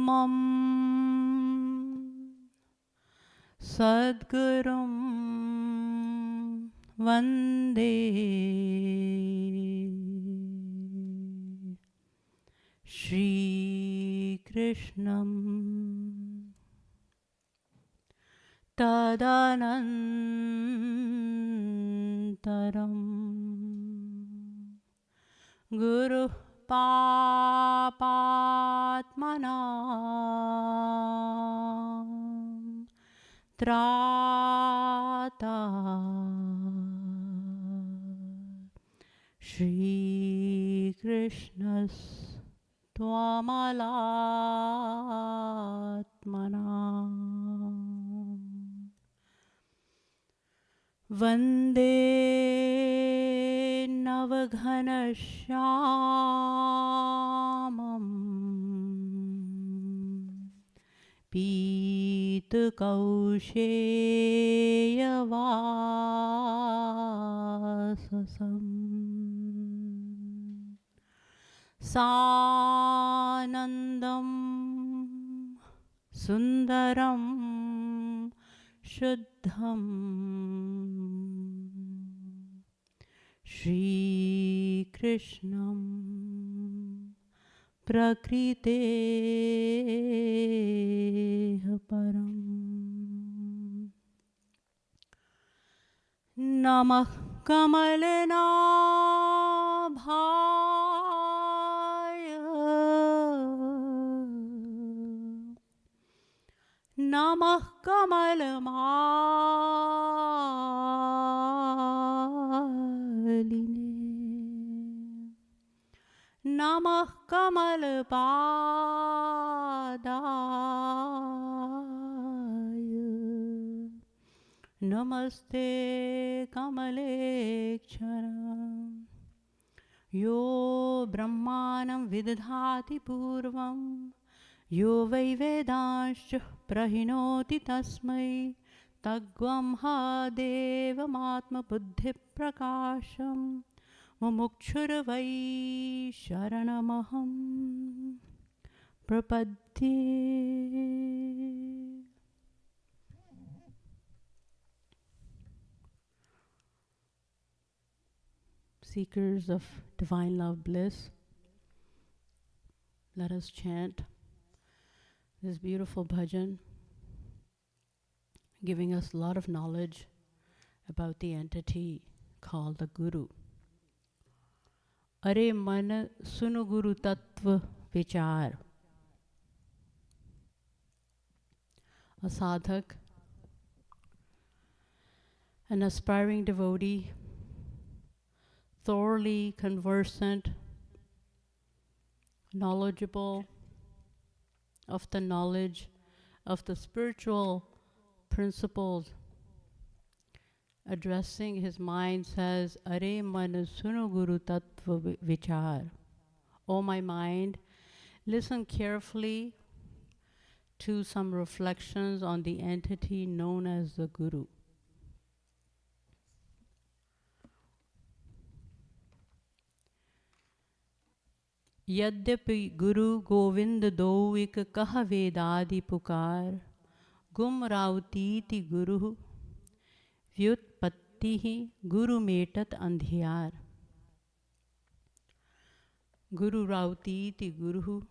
Paramam Sadgurum Vande Shri Krishnam Tadanantaram Guru Papatmanam Trata Shri Krishnas Twamalatmanam Vande Navaghanashyamam Pītakausheya-vāsasam Sānandam Sundaram Shuddham Shri Krishnam Prakriteha Param Namah Kamalena-bhaya Namah Kamalamaline Namah Kamalpadaya Namaste Kamalekcharam Yo Brahmanam Vidadhati Purvam Yo Vai Vedanscha Prahinoti Tasmai Tagvam Ha Devamatma Buddhi Prakasham Mumukshurvai Sharanamaham Prapadye. Seekers of divine love bliss, let us chant this beautiful bhajan, giving us a lot of knowledge about the entity called the Guru. Are man sunu Guru tattva vichar. A sadhak, an aspiring devotee, thoroughly conversant, knowledgeable of the knowledge of the spiritual principles, addressing his mind says, Are man sunu Guru tattva vichar. O my mind, listen carefully to some reflections on the entity known as the Guru. Yadyapi Guru Govind do ik kaha vedadi pukar Gum rautiti Guru Vyutpattihi Guru metat andhyar. Guru rautiti Guru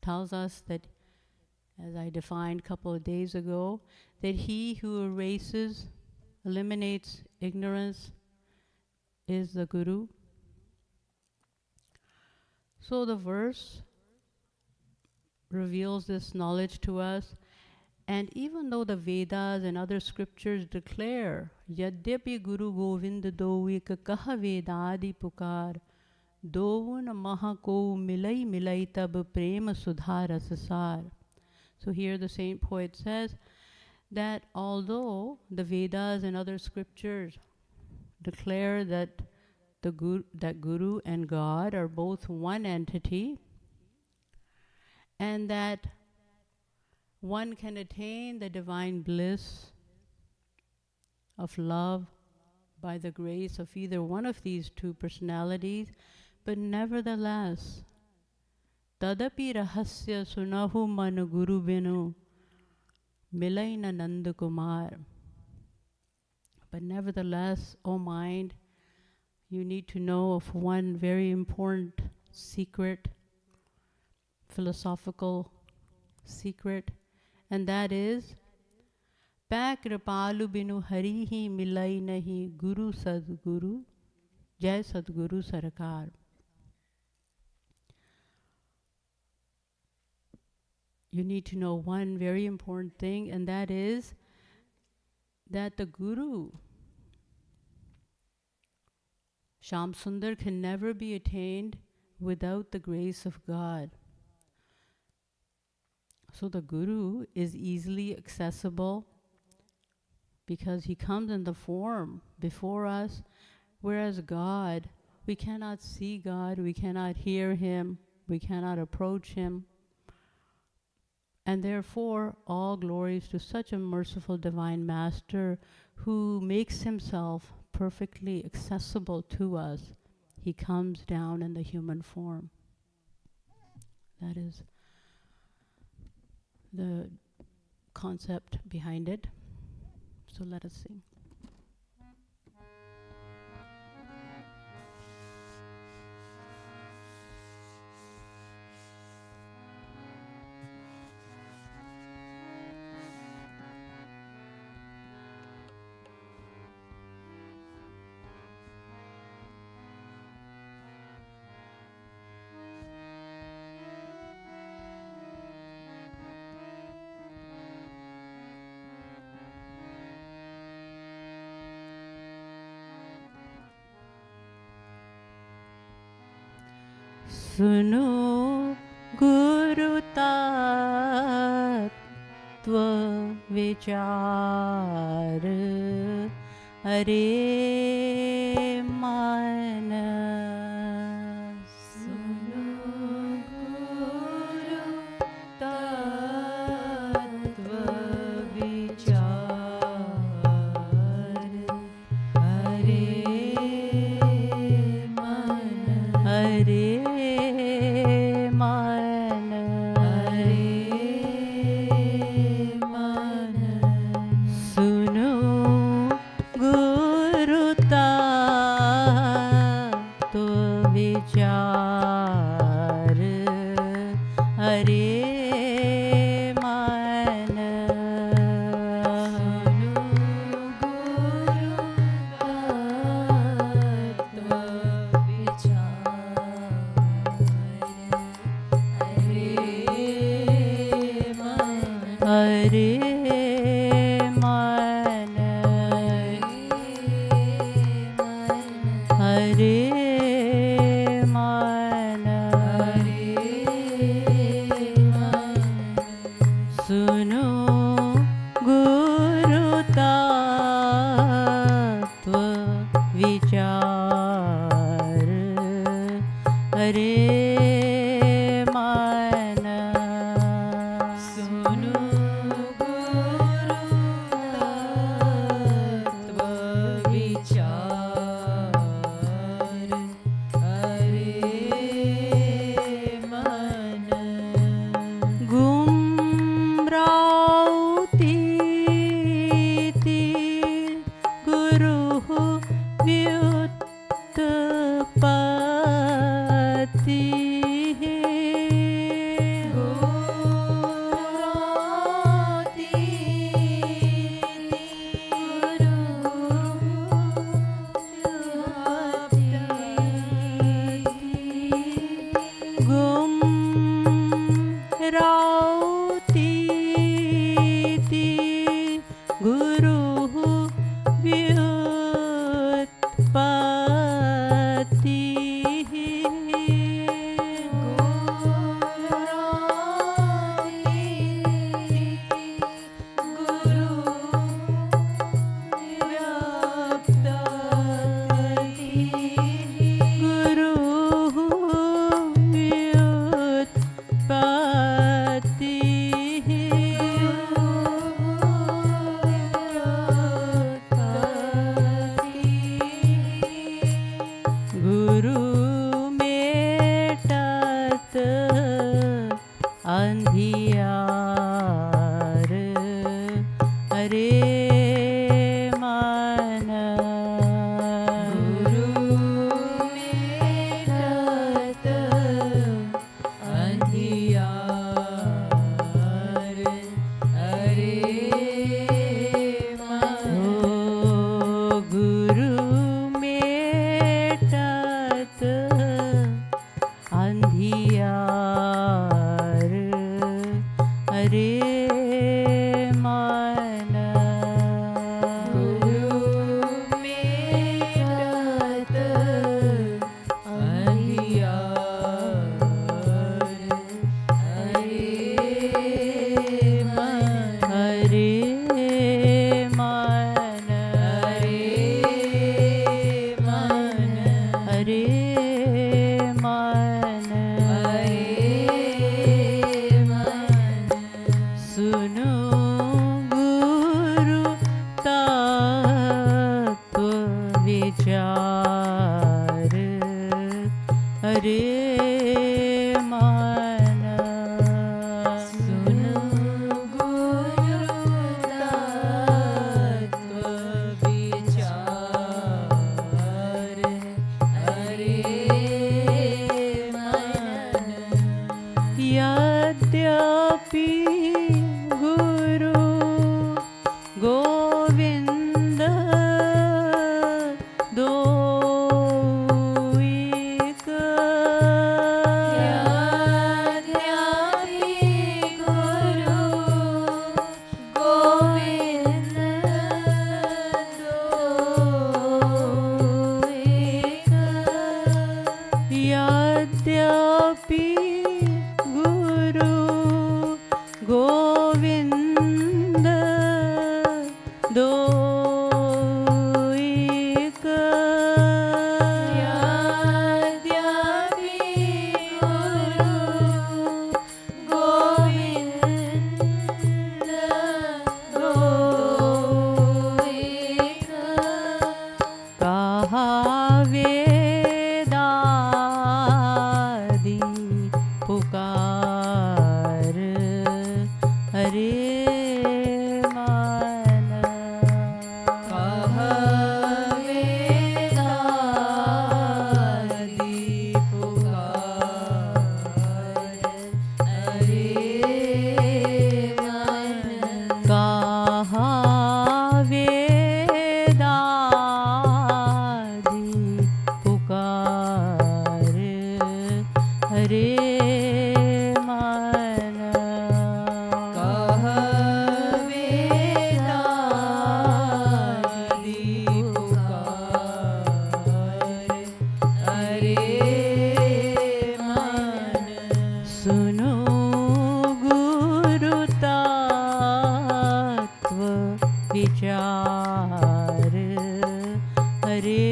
tells us that, as I defined a couple of days ago, that he who erases, eliminates ignorance is the Guru. So the verse reveals this knowledge to us, and even though the Vedas and other scriptures declare Yadyapi Guru Govind Dovika Kaha Vedadi Pukar Dovun Mahako Milai Milai Tab Prema Sudha Rasasar. So here the saint poet says that although the Vedas and other scriptures declare that that Guru and God are both one entity, and that one can attain the divine bliss of love by the grace of either one of these two personalities, but nevertheless, Tadapi rahasya sunahu man guru binu milai na Nand Kumar. But nevertheless, O mind, you need to know of one very important secret, philosophical secret, and that is Pੈ Kripalu binu hari hi milai nahi Guru Sadguru Jai Sadguru Sarakar. You need to know one very important thing, and that is that the Guru, Sham Sundar, can never be attained without the grace of God. So the Guru is easily accessible because he comes in the form before us, whereas God, we cannot see God, we cannot hear him, we cannot approach him. And therefore, all glories to such a merciful divine master who makes himself perfectly accessible to us. He comes down in the human form. That is the concept behind it. So let us sing. Suno Guru Tattva Vichar Hare Mana. Suno Guru Tattva Vichar Hare Mana. Hare Hare Mana. Sunu अंधियार हरे मन गुरु मेरत अंधियार हरे मन गुरु मेटत अंधियार हरे मन गुरु मेटत अंधियार हरे मन हरे मन हरे मन सुनो गुरु तत्व विचार हरे मन सुनो गुरु तत्व विचार हरे मन यद्यपि गुरु गोविंद दो एक यद्यपि गुरु गोविंद दो एक यद्यपि गुरु गोविंद दो एक यद्यपि गुरु गोविंद दो एक कहा वेदादि पुकार हरे मन कहा वेदादि पुकार हरे मन कहा वेदादि पुकार हरे मन कह वेदादि पुकार हरे मन सुनो गुरु तत्व विचार हरे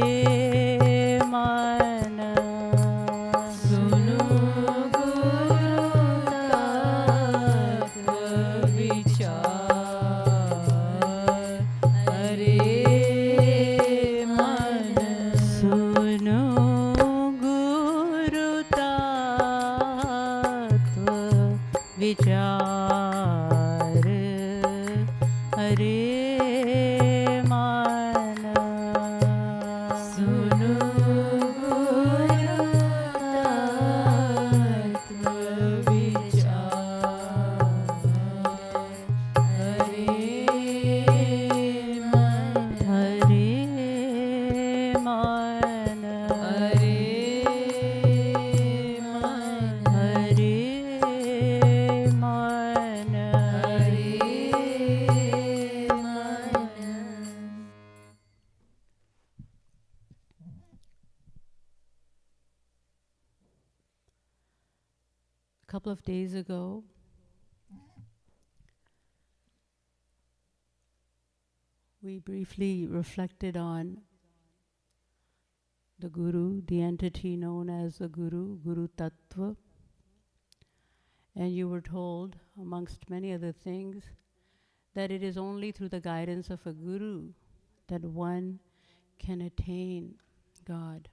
मन सुनो गुरु तत्व विचार हरे मन सुनो गुरु तत्व विचार हरे मन सुनो गुरु तत्व विचार हरे मन हरे मन हरे मन हरे मन हरे A couple of days ago, we briefly reflected on the Guru, the entity known as the Guru, Guru Tattva. And you were told, amongst many other things, that it is only through the guidance of a Guru that one can attain God.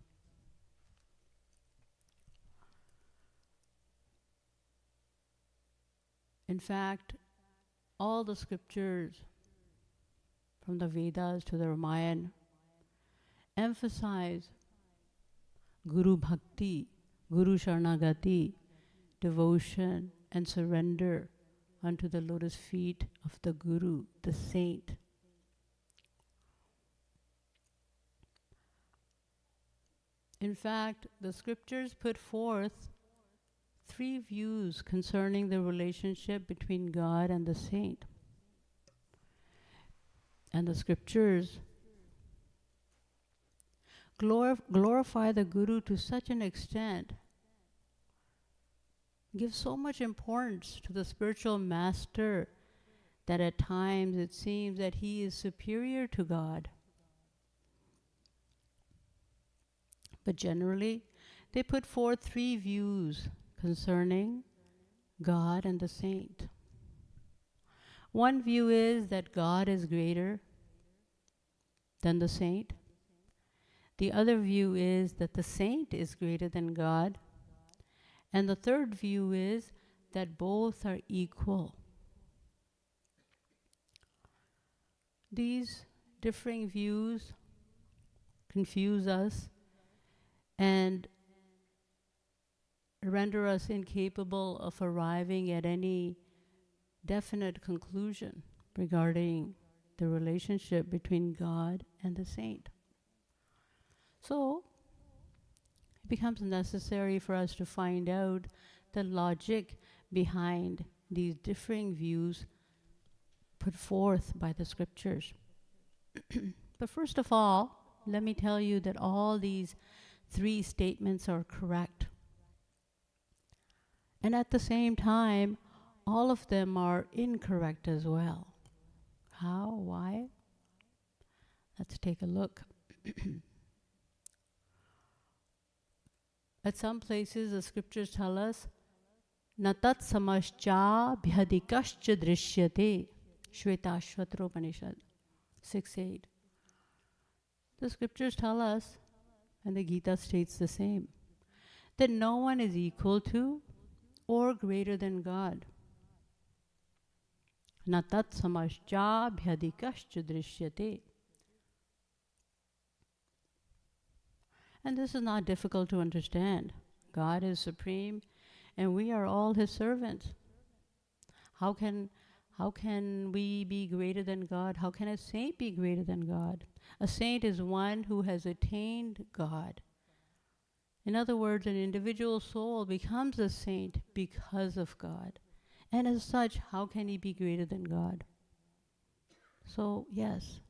In fact, all the scriptures, from the Vedas to the Ramayana, emphasize Guru Bhakti, Guru Sharanagati, devotion and surrender unto the lotus feet of the Guru, the saint. In fact, the scriptures put forth 3 views concerning the relationship between God and the saint. And the scriptures glorify the Guru to such an extent, give so much importance to the spiritual master, that at times it seems that he is superior to God. But generally, they put forth 3 views concerning God and the saint. One view is that God is greater than the saint. The other view is that the saint is greater than God. And the third view is that both are equal. These differing views confuse us and render us incapable of arriving at any definite conclusion regarding the relationship between God and the saint. So, it becomes necessary for us to find out the logic behind these differing views put forth by the scriptures. But first of all, let me tell you that all these 3 statements are correct. And at the same time, all of them are incorrect as well. How? Why? Let's take a look. At some places, the scriptures tell us, Natat samascha bhyadikascha drishyate, Shvetashvatra Upanishad 6:8. The scriptures tell us, and the Gita states the same, that no one is equal to or greater than God. Natat samascha bhyadikascha drishyate. And this is not difficult to understand. God is supreme, and we are all his servants. How can we be greater than God? How can a saint be greater than God? A saint is one who has attained God. In other words, an individual soul becomes a saint because of God. And as such, how can he be greater than God? So, yes,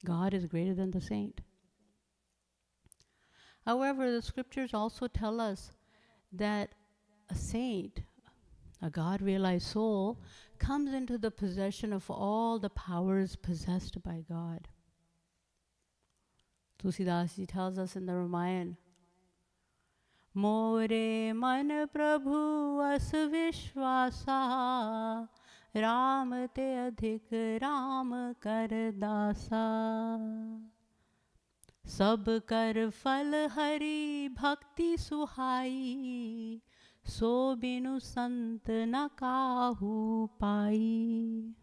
God is greater than the saint. However, the scriptures also tell us that a saint, a God-realized soul, comes into the possession of all the powers possessed by God. Tulsidas ji tells us in the Ramayana, More man prabhu as vishwasa, Ram te adhik Ram kar dasa. सब कर फल हरि भक्ति सुहाई, सो बिनु संत न काहू पाई.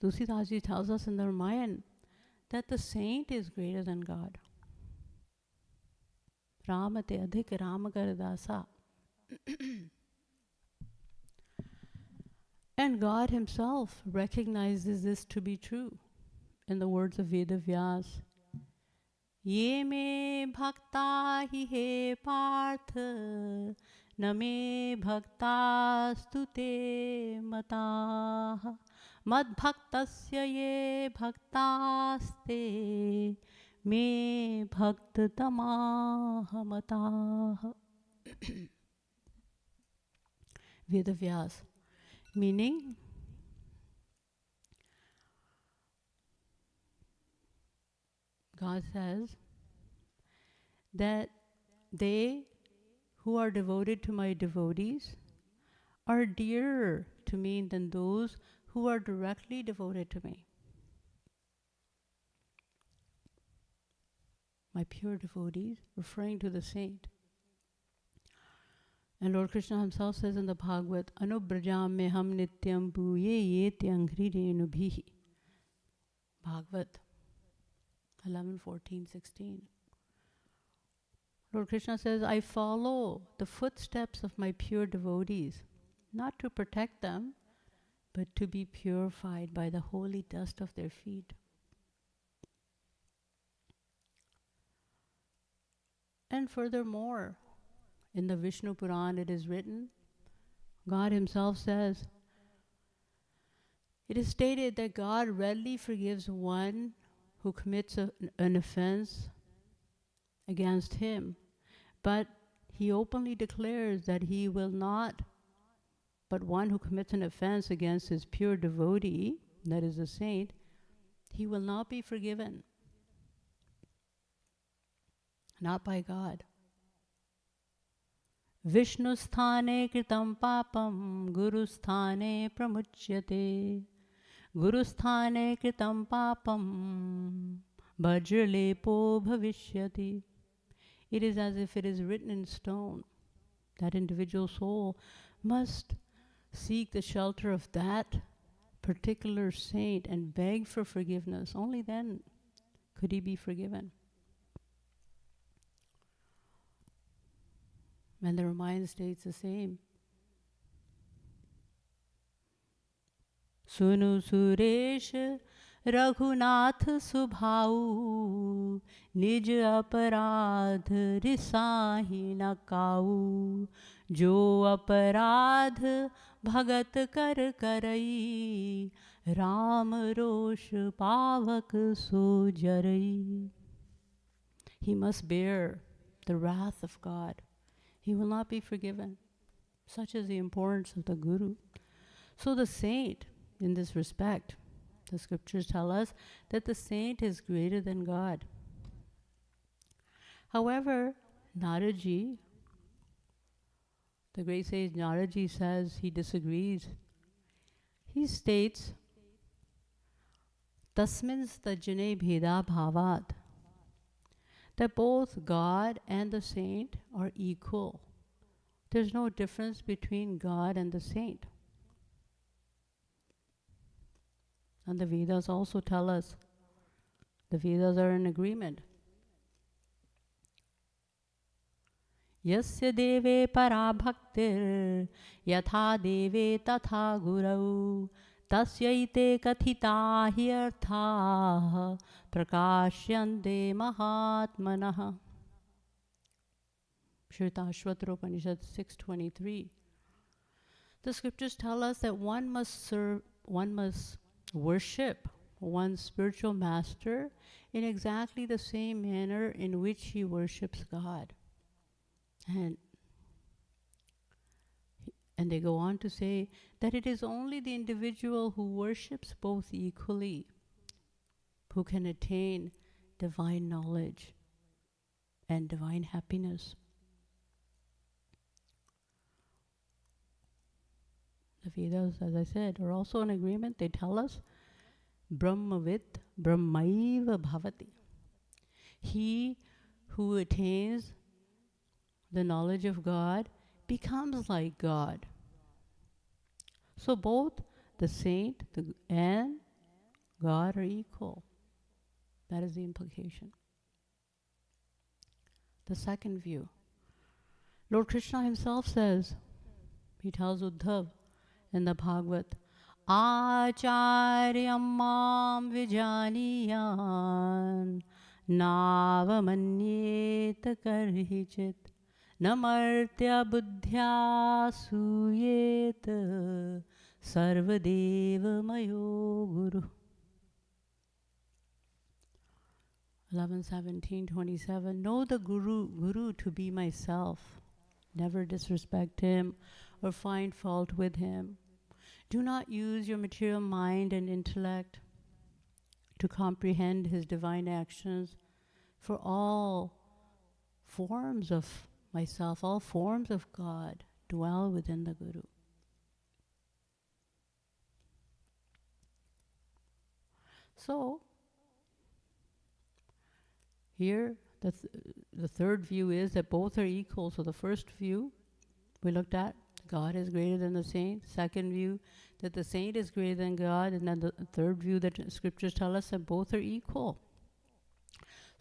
Tulsidas ji tells us in the Ramayana that the saint is greater than God. Ram te adhik Ram kar dasa. And God himself recognizes this to be true. In the words of Veda Vyas, Ye me bhakta hi he partha, na me bhakta stute mataha, mad bhaktasya ye bhaktaste, me bhakta tamaha mataha. Veda Vyas, meaning, God says that they who are devoted to my devotees are dearer to me than those who are directly devoted to me. My pure devotees, referring to the saint. And Lord Krishna himself says in the Bhagavad, Anubrajam meham nityam bhuye yeti anghri renubhihi. Bhagavad 11, 14, 16. Lord Krishna says, I follow the footsteps of my pure devotees, not to protect them, but to be purified by the holy dust of their feet. And furthermore, in the Vishnu Puran it is written, God himself says, it is stated that God readily forgives one who commits an offense against him, but he openly declares that he will not, but one who commits an offense against his pure devotee, that is a saint, he will not be forgiven. Not by God. Vishnu sthane kritam papam guru sthane pramuchyate. Guru sthane kritam papam bhajralepo bhavishyati. It is as if it is written in stone. That individual soul must seek the shelter of that particular saint and beg for forgiveness. Only then could he be forgiven. And the Ramayana states the same. Sunu Suresh Raghunath Subhau Nij Aparadh Risahi Nakau Jo Aparadh Bhagat Kar Karai Ram Rosh Pavak So Jarai. He must bear the wrath of God. He will not be forgiven. Such is the importance of the Guru. So the saint, in this respect, the scriptures tell us that the saint is greater than God. However, Naraji, the great sage Naraji says he disagrees. He states, Tasmin stajane bheda bhavat, that both God and the saint are equal. There's no difference between God and the saint. And the Vedas also tell us, the Vedas are in agreement. Yasya deve para bhaktir yatha deve tatha gurau tasyaite kathita hi prakashyante mahatmanah. Shritashvatra Upanishad 6:23. The scriptures tell us that one must worship one's spiritual master in exactly the same manner in which he worships God. And they go on to say that it is only the individual who worships both equally who can attain divine knowledge and divine happiness. The Vedas, as I said, are also in agreement. They tell us, Brahmavit Brahmaiva Bhavati. He who attains the knowledge of God becomes like God. So both the saint and God are equal. That is the implication. The second view. Lord Krishna himself says, he tells Uddhav in the Bhagavad, Acharyam mam vijaniyan navamanyet karhichit namartya buddhya suyet sarvadeva mayo guru. 11:17:27. Know the Guru to be myself. Never disrespect him or find fault with him. Do not use your material mind and intellect to comprehend his divine actions, for all forms of myself, all forms of God dwell within the Guru. So, here the third view is that both are equal. So the first view, we looked at. God is greater than the saint. Second view, that the saint is greater than God. And then the third view, that scriptures tell us that both are equal.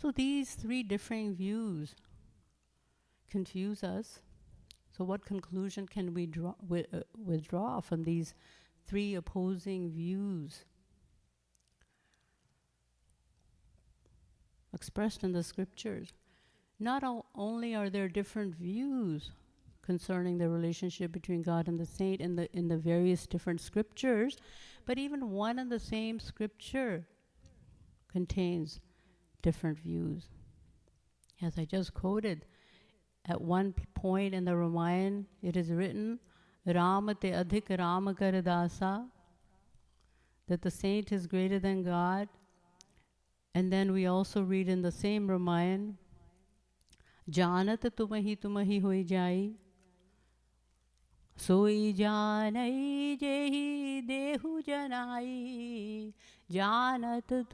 So these three differing views confuse us. So what conclusion can we withdraw from these three opposing views expressed in the scriptures? Not only are there different views concerning the relationship between God and the saint in the various different scriptures, but even one and the same scripture contains different views. As I just quoted, at one point in the Ramayana, it is written, Rama te adhik Rama kar dasa, that the saint is greater than God. And then we also read in the same Ramayana, Janat tumahi hoi jai, Soi janai jehi dehu janai, Janat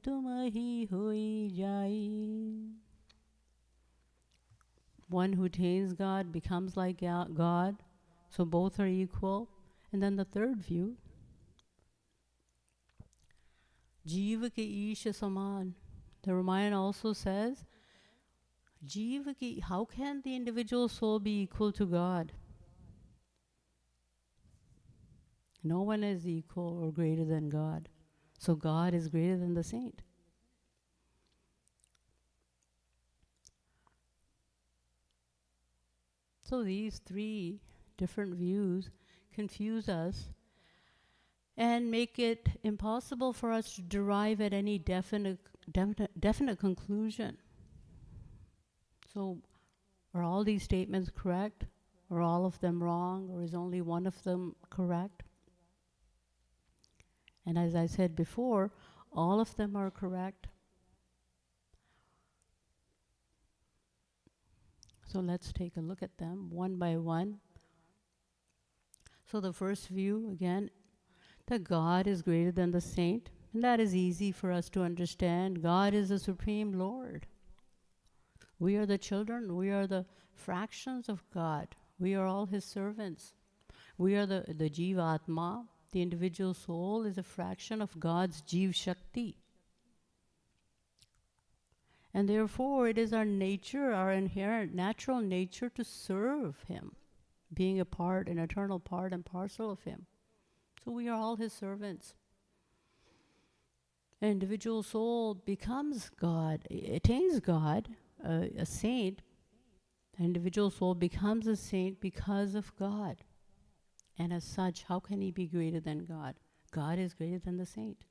tumahi hoi jai. One who attains God becomes like God, so both are equal. And then the third view, Jiva ke Isha saman. The Ramayana also says, Jiva ki, how can the individual soul be equal to God? No one is equal or greater than God. So God is greater than the saint. So these three different views confuse us and make it impossible for us to derive at any definite conclusion. So are all these statements correct? Are all of them wrong? Or is only one of them correct? And as I said before, all of them are correct. So let's take a look at them one by one. So the first view, again, that God is greater than the saint. And that is easy for us to understand. God is the Supreme Lord. We are the children. We are the fractions of God. We are all His servants. We are the Jivatma. The individual soul is a fraction of God's Jiv Shakti. And therefore, it is our nature, our inherent natural nature to serve Him, being a part, an eternal part and parcel of Him. So we are all His servants. An individual soul becomes God, attains God, a saint. An individual soul becomes a saint because of God. And as such, how can he be greater than God? God is greater than the saint.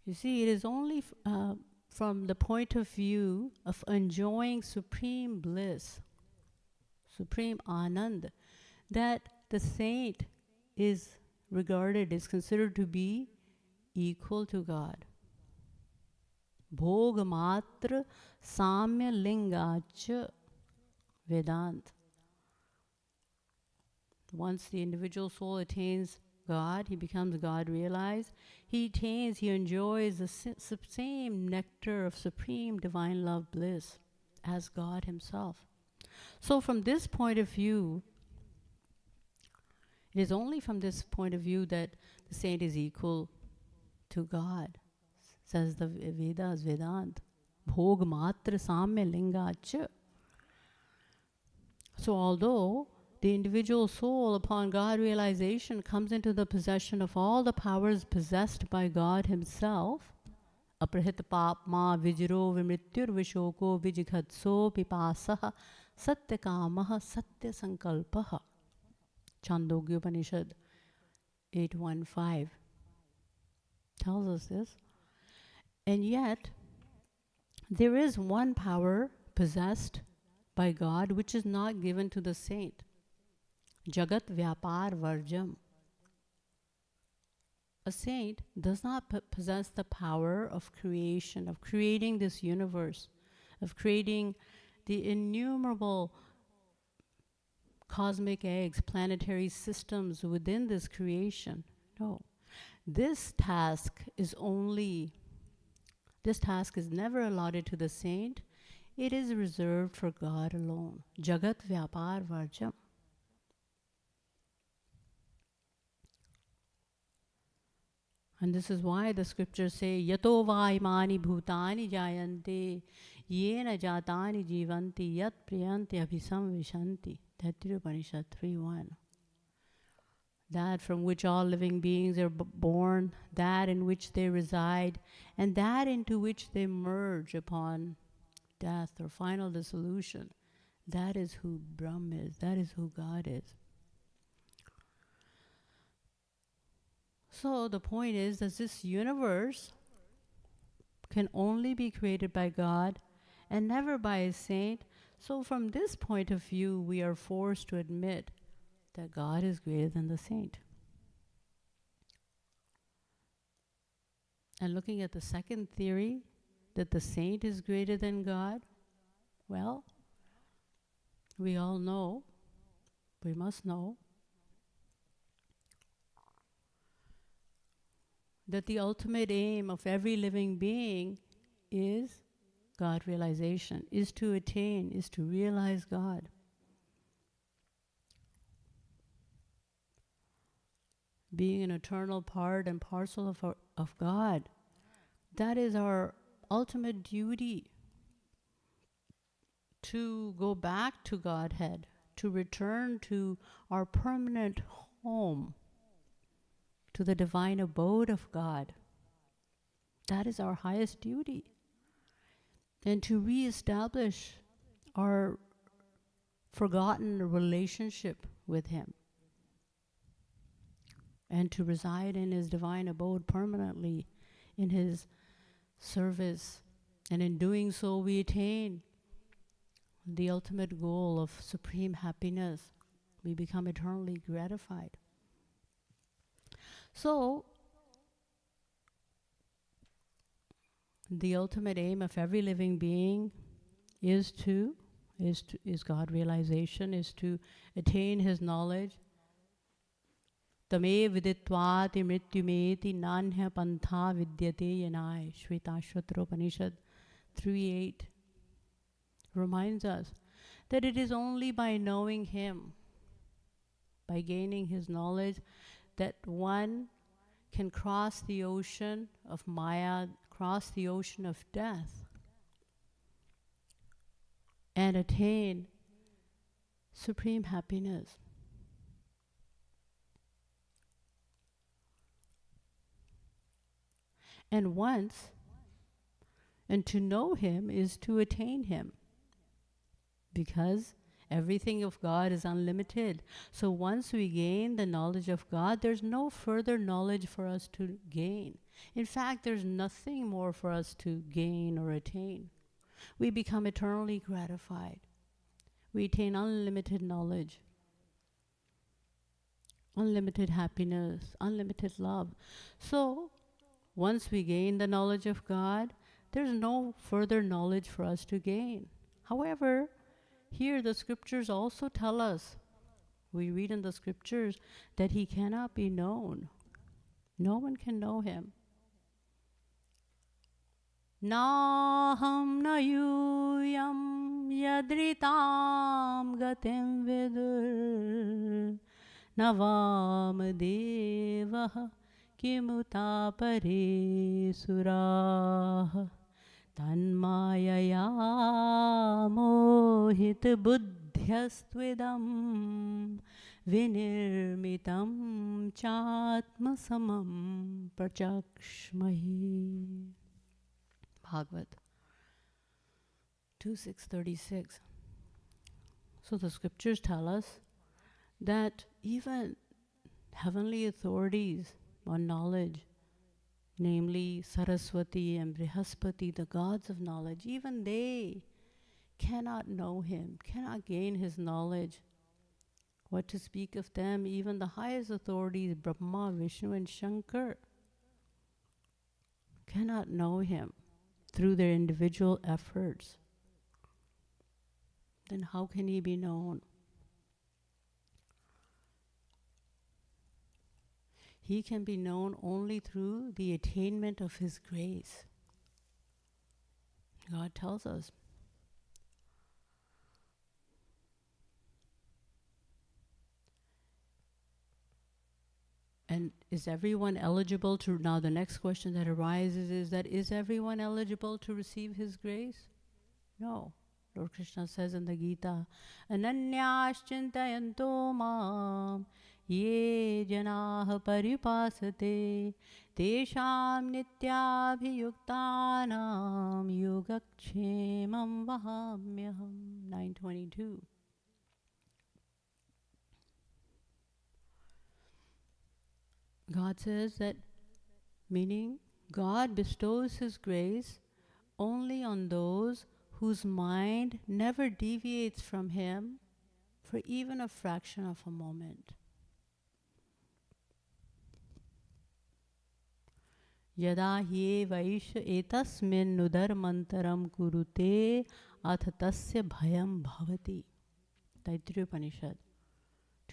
You see, it is only from the point of view of enjoying supreme bliss, supreme anand, that the saint is regarded, is considered to be equal to God. Bhog matra samya lingacha Vedant. Once the individual soul attains God, he becomes God realized. He enjoys the same nectar of supreme divine love bliss as God Himself. So from this point of view, it is only from this point of view that the saint is equal to God, says the Vedas, Vedant. Bhog matra samya lingacha. So although the individual soul, upon God realization, comes into the possession of all the powers possessed by God Himself, aprahit papma vijro vimrityur vishoko vijighatso pipasaha satyakamaha satyasankalpaha. Chandogya Upanishad 8.1.5 tells us this. And yet, there is one power possessed by God which is not given to the saint. Jagat Vyapar Varjam. A saint does not possess the power of creation, of creating this universe, of creating the innumerable cosmic eggs, planetary systems within this creation. No. This task is never allotted to the saint. It is reserved for God alone. Jagat Vyapar Varjam. And this is why the scriptures say, Yato va imani bhutani jayante, yena jatani jivanti, yat priyanti abhisam vishanti. Taittiriya Upanishad 3:1. That from which all living beings are born, that in which they reside, and that into which they merge upon death or final dissolution. That is who Brahm is. That is who God is. So the point is that this universe can only be created by God and never by a saint. So from this point of view, we are forced to admit that God is greater than the saint. And looking at the second theory, that the saint is greater than God, well, we all know, we must know, that the ultimate aim of every living being is God realization, is to attain, is to realize God. Being an eternal part and parcel of God, that is our ultimate duty, to go back to Godhead, to return to our permanent home, to the divine abode of God. That is our highest duty. And to reestablish our forgotten relationship with Him, and to reside in His divine abode permanently, in His service. And in doing so, we attain the ultimate goal of supreme happiness. We become eternally gratified. So, the ultimate aim of every living being is God realization, is to attain His knowledge. Tame viditvati mrityumeti nanya pantha vidyate yanai. Shvetashvatra Upanishad 3:8 reminds us that it is only by knowing Him, by gaining His knowledge, that one can cross the ocean of Maya, cross the ocean of death, and attain supreme happiness. And to know Him is to attain Him, because everything of God is unlimited. So once we gain the knowledge of God, there's no further knowledge for us to gain. In fact, there's nothing more for us to gain or attain. We become eternally gratified. We attain unlimited knowledge, unlimited happiness, unlimited love. So once we gain the knowledge of God, there's no further knowledge for us to gain. However, here the scriptures also tell us, we read in the scriptures, that He cannot be known. No one can know Him. Naham na yuyam yadritam gatim vidur navam devah kimuta pare surah tanmayaya mohit buddhyastvudam vinirmitam chatma samam prachakshmahi. Bhagavad 2:636. So the scriptures tell us that even heavenly authorities on knowledge, namely Saraswati and Brihaspati, the gods of knowledge, even they cannot know Him, cannot gain His knowledge. What to speak of them, even the highest authorities, Brahma, Vishnu and Shankar, cannot know Him through their individual efforts. Then how can He be known? He can be known only through the attainment of His grace. God tells us, And is everyone eligible to, now the next question that arises is that, is everyone eligible to receive his grace? No. Lord Krishna says in the Gita, Ananyas chintayanto mam ye janah paripasate tesham nityabhiyuktanam yogakshemam vahamyaham. 922. God says that, meaning God bestows his grace only on those whose mind never deviates from him for even a fraction of a moment. Yada hi vaisha etasmin nudarmantaram kurute ath tasya bhayam bhavati. Taittiriya Upanishad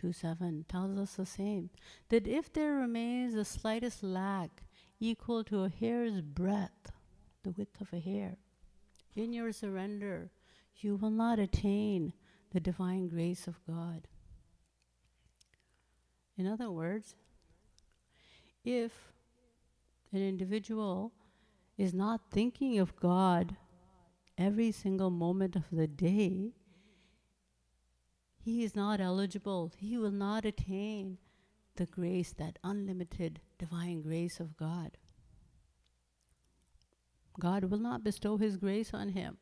2.7 tells us the same, that if there remains the slightest lack equal to a hair's breadth, the width of a hair, in your surrender, you will not attain the divine grace of God. In other words, if an individual is not thinking of God every single moment of the day, he is not eligible. He will not attain the grace, that unlimited divine grace of God. God will not bestow his grace on him.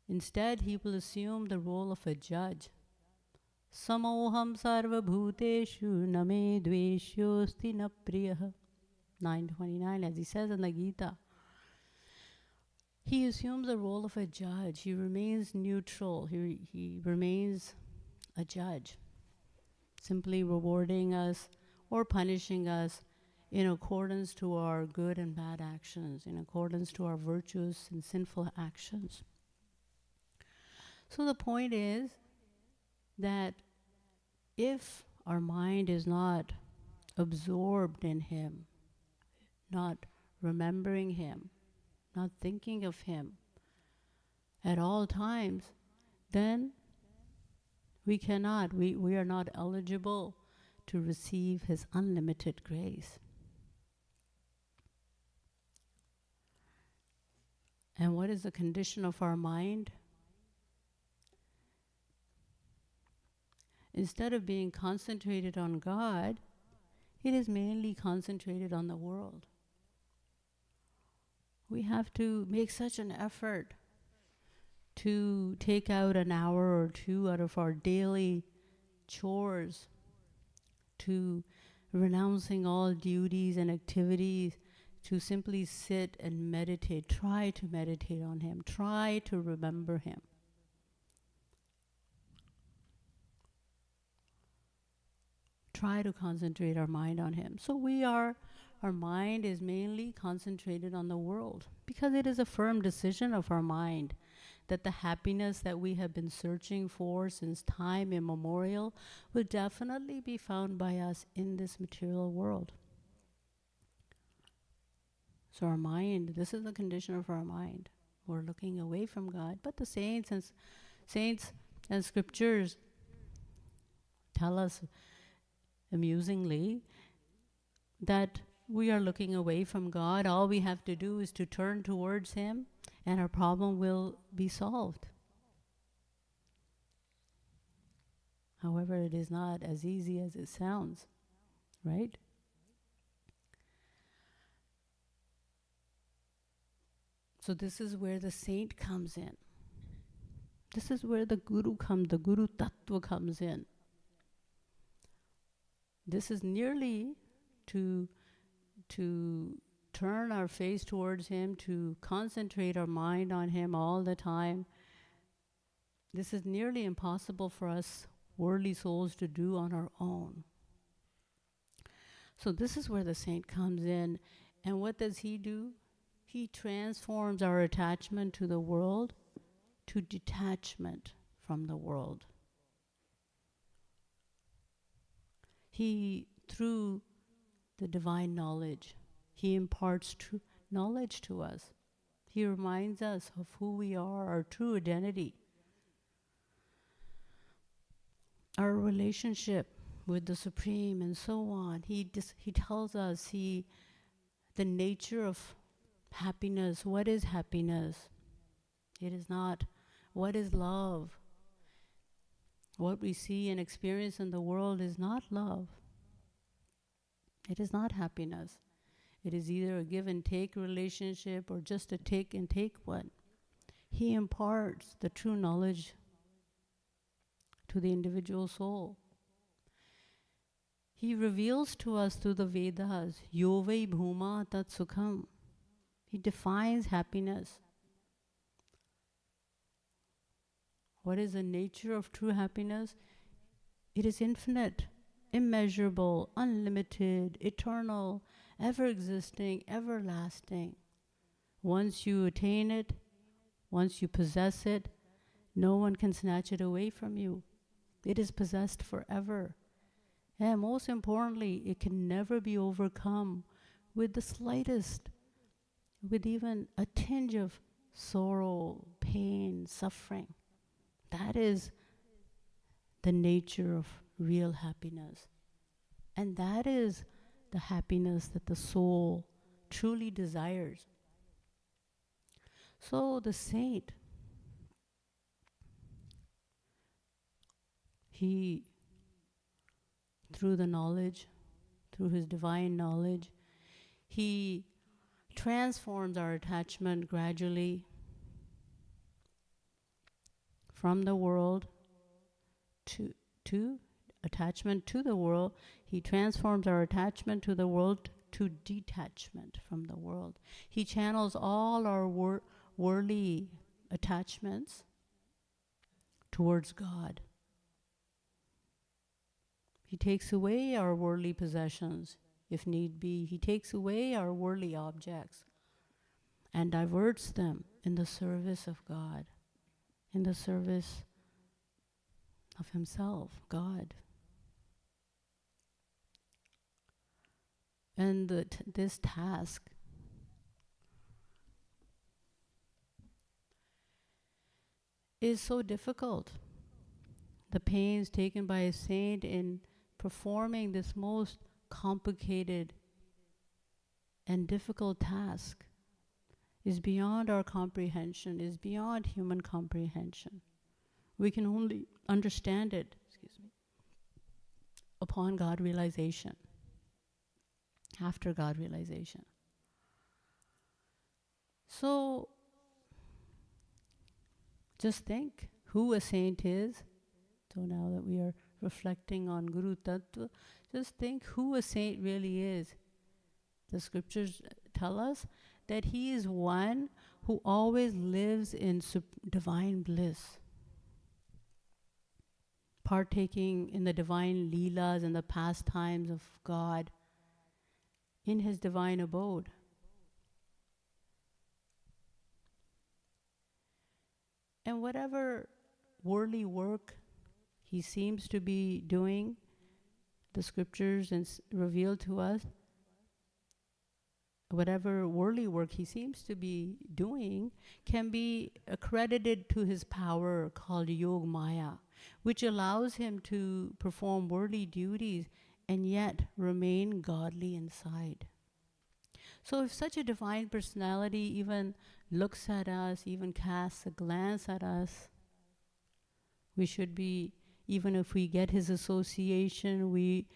Instead, he will assume the role of a judge. Samoham sarva bhuteshu name dveshyosti na priyah. 929, as he says in the Gita. He assumes the role of a judge. He remains neutral. He remains a judge, simply rewarding us or punishing us in accordance to our good and bad actions, in accordance to our virtuous and sinful actions. So the point is that if our mind is not absorbed in him, not remembering him, not thinking of him at all times, then we are not eligible to receive his unlimited grace. And what is the condition of our mind? Instead of being concentrated on God, it is mainly concentrated on the world. We have to make such an effort to take out an hour or two out of our daily chores, to renouncing all duties and activities, to simply sit and meditate. Try to meditate on him. Try to remember him. Try to concentrate our mind on him. So our mind is mainly concentrated on the world, because it is a firm decision of our mind that the happiness that we have been searching for since time immemorial will definitely be found by us in this material world. So our mind, this is the condition of our mind. We're looking away from God, but the saints and scriptures tell us amusingly that we are looking away from God. All we have to do is to turn towards him and our problem will be solved. However, it is not as easy as it sounds, right? So this is where the saint comes in. This is where the Guru Tattva comes in. This is nearly to turn our face towards him, to concentrate our mind on him all the time. This is nearly impossible for us worldly souls to do on our own. So this is where the saint comes in. And what does he do? He transforms our attachment to the world to detachment from the world. He, through the divine knowledge, he imparts true knowledge to us. He reminds us of who we are, our true identity. Our relationship with the Supreme and so on. He tells us the nature of happiness. What is happiness? It is not. What is love? What we see and experience in the world is not love. It is not happiness. It is either a give and take relationship or just a take and take one. He imparts the true knowledge to the individual soul. He reveals to us through the Vedas, Yovai Bhuma Tat Sukham. He defines happiness. What is the nature of true happiness? It is infinite, immeasurable, unlimited, eternal, ever-existing, everlasting. Once you attain it, once you possess it, no one can snatch it away from you. It is possessed forever. And most importantly, it can never be overcome with the slightest, with even a tinge of sorrow, pain, suffering. That is the nature of real happiness. And that is the happiness that the soul truly desires. So the saint, he, through the knowledge, through his divine knowledge, he transforms our attachment gradually from the world to attachment to the world. He transforms our attachment to the world to detachment from the world. He channels all our worldly attachments towards God. He takes away our worldly possessions, if need be. He takes away our worldly objects and diverts them in the service of God, in the service of himself, God. And this task is so difficult. The pains taken by a saint in performing this most complicated and difficult task is beyond our comprehension, is beyond human comprehension. We can only understand it, upon God realization, after God realization. So, just think who a saint is. So now that we are reflecting on Guru Tattva, just think who a saint really is. The scriptures tell us that he is one who always lives in divine bliss, partaking in the divine leelas and the pastimes of God in his divine abode. And whatever worldly work he seems to be doing, the scriptures reveal to us, whatever worldly work he seems to be doing can be accredited to his power called Yog Maya, which allows him to perform worldly duties and yet remain godly inside. So if such a divine personality even looks at us, even casts a glance at us, we should be, even if we get his association, we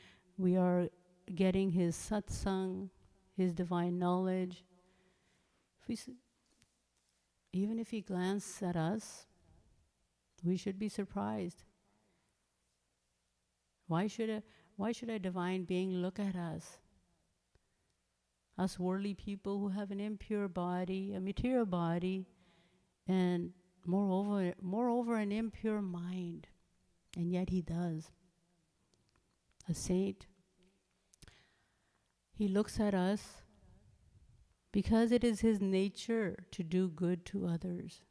are getting his satsang, his divine knowledge. Even if he glances at us, we should be surprised. Why should a divine being look at us? Us worldly people who have an impure body, a material body, and moreover an impure mind. And yet he does. A saint, he looks at us because it is his nature to do good to others.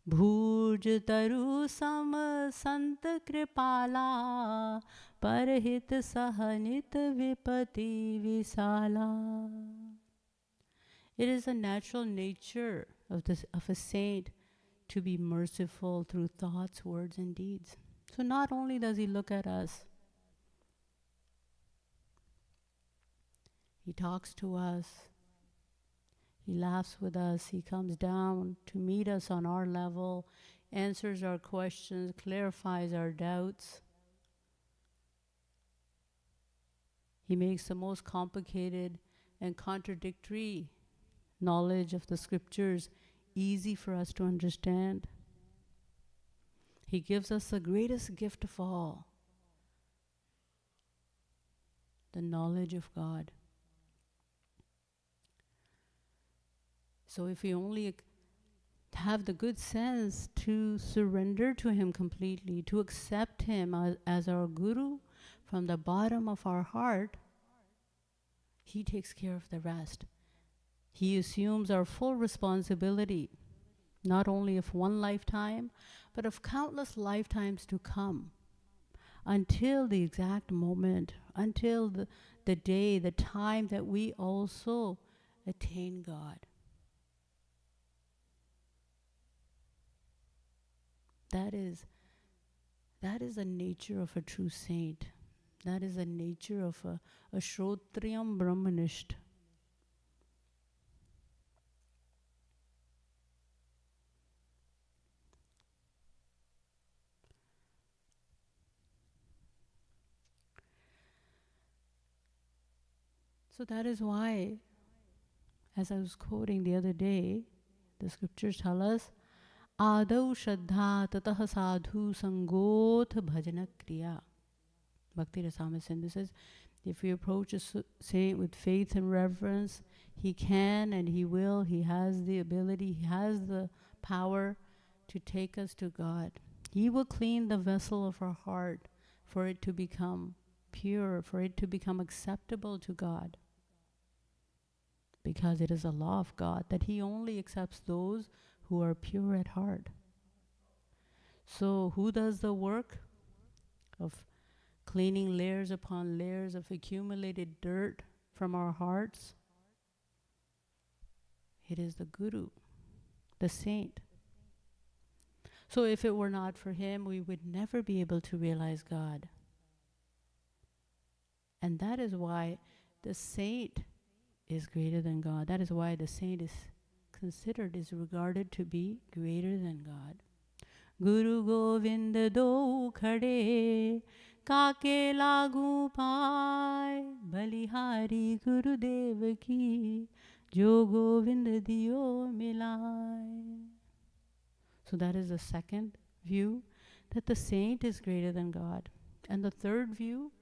Bhuj taru sam sant kripala parhit sahanit vipati visala. It is a natural nature of a saint to be merciful through thoughts, words, and deeds. So not only does he look at us, he talks to us, he laughs with us, he comes down to meet us on our level, answers our questions, clarifies our doubts. He makes the most complicated and contradictory knowledge of the scriptures easy for us to understand. He gives us the greatest gift of all, the knowledge of God. So if we only have the good sense to surrender to him completely, to accept him as our guru from the bottom of our heart, he takes care of the rest. He assumes our full responsibility, not only of one lifetime, but of countless lifetimes to come, until the exact moment, until the day, the time that we also attain God. That is the nature of a true saint. That is the nature of a Shrotriyam Brahmanist. So that is why, as I was quoting the other day, the scriptures tell us, Adau Shraddha Tatah Sadhu Sangot Bhajana Kriya. Bhakti Rasamrita Sindhu says, if we approach a saint with faith and reverence, he can and he will, he has the ability, he has the power to take us to God. He will clean the vessel of our heart for it to become pure, for it to become acceptable to God. Because it is a law of God that he only accepts those who are pure at heart. So who does the work of cleaning layers upon layers of accumulated dirt from our hearts? It is the Guru, the saint. So if it were not for him, we would never be able to realize God. And that is why the saint is greater than God. That is why the saint is considered, is regarded to be greater than God. Guru Govinda do khade Kake lagu pai Balihari Gurudev ki Jo Govinda diyo milai. So that is the second view, that the saint is greater than God. And the third view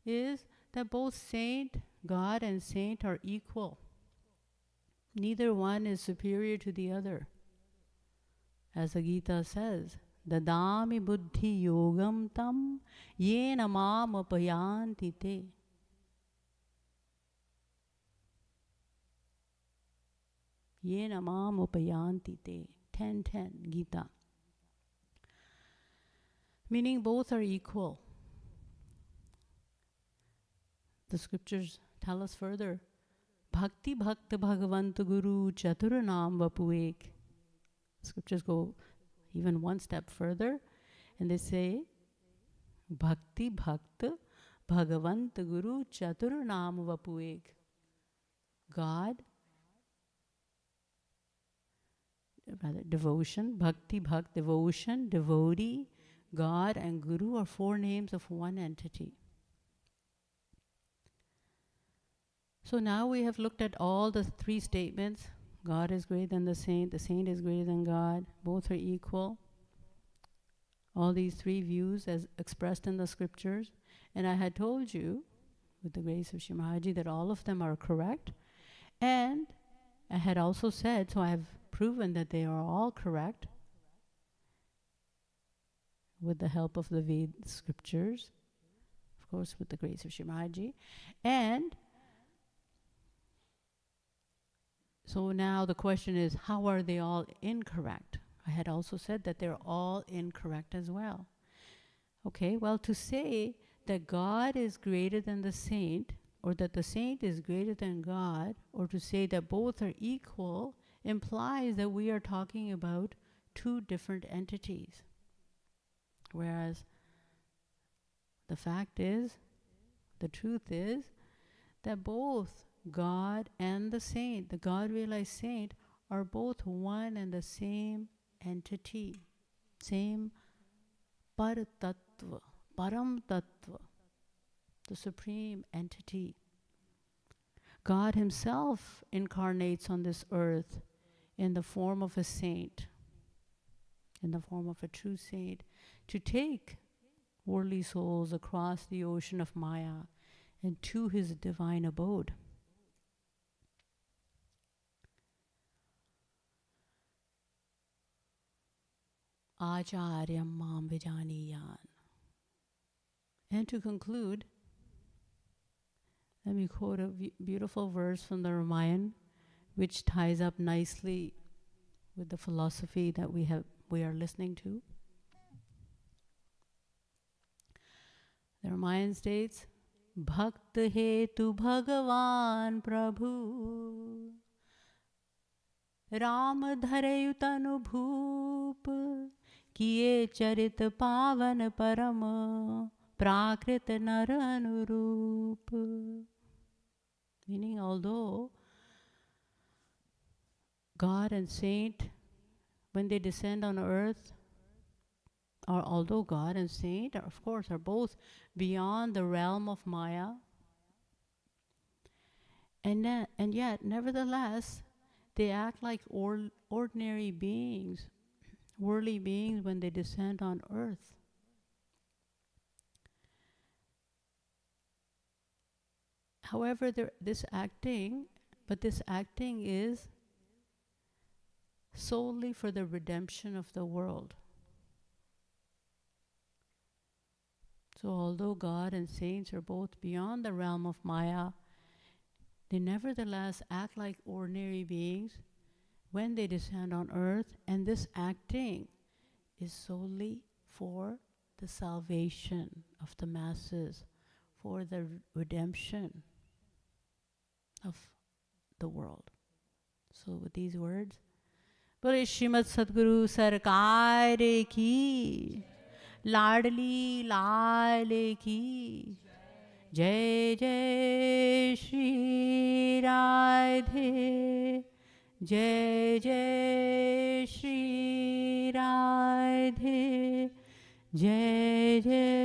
is that both saint, God and saint are equal. Neither one is superior to the other. As the Gita says, Dadami buddhi yogam tam yena mam upayanti te. Yena mam upayanti te. 10:10 Gita. Meaning both are equal. The scriptures tell us further, Bhakti Bhakta Bhagavant Guru Chaturanam Vapuek. Scriptures go even one step further and they say, Bhakti Bhakta Bhagavant Guru Chaturanam Vapuek. God, rather devotion, Bhakti Bhakt, devotion, devotee, God and Guru are four names of one entity. So now we have looked at all the three statements. God is greater than the saint is greater than God, both are equal. All these three views as expressed in the scriptures. And I had told you, with the grace of Shri Maharaj, that all of them are correct. And I had also said, so I have proven that they are all correct with the help of the Veda scriptures, of course with the grace of Shri Maharaj. And so now the question is, how are they all incorrect? I had also said that they're all incorrect as well. Okay, well, to say that God is greater than the saint, or that the saint is greater than God, or to say that both are equal, implies that we are talking about two different entities. Whereas the fact is, the truth is, that both God and the saint, the God realized saint, are both one and the same entity, same par tattva, param tattva, the supreme entity. God himself incarnates on this earth in the form of a saint, in the form of a true saint, to take worldly souls across the ocean of Maya and to his divine abode. Acharyam mam vijaniyan. And to conclude, let me quote a beautiful verse from the Ramayana, which ties up nicely with the philosophy that we are listening to. The Ramayana states, Bhakt hetu Bhagavan Prabhu Ram dharayutanu bhoop Kiye charit pavan param Prakrit naranurup. Meaning, although God and saint, when they descend on earth, or although God and saint, of course, are both beyond the realm of Maya, and yet, nevertheless, they act like ordinary beings, worldly beings when they descend on earth. However, this acting is solely for the redemption of the world. So although God and saints are both beyond the realm of Maya, they nevertheless act like ordinary beings when they descend on earth, and this acting is solely for the salvation of the masses, for the redemption of the world. So with these words, Bole Srimad Sadguru Sarkar ki, Ladli Lal ki, Jai Jai Shri Radhe, Jai Jai Shri Radhe, Jai Jai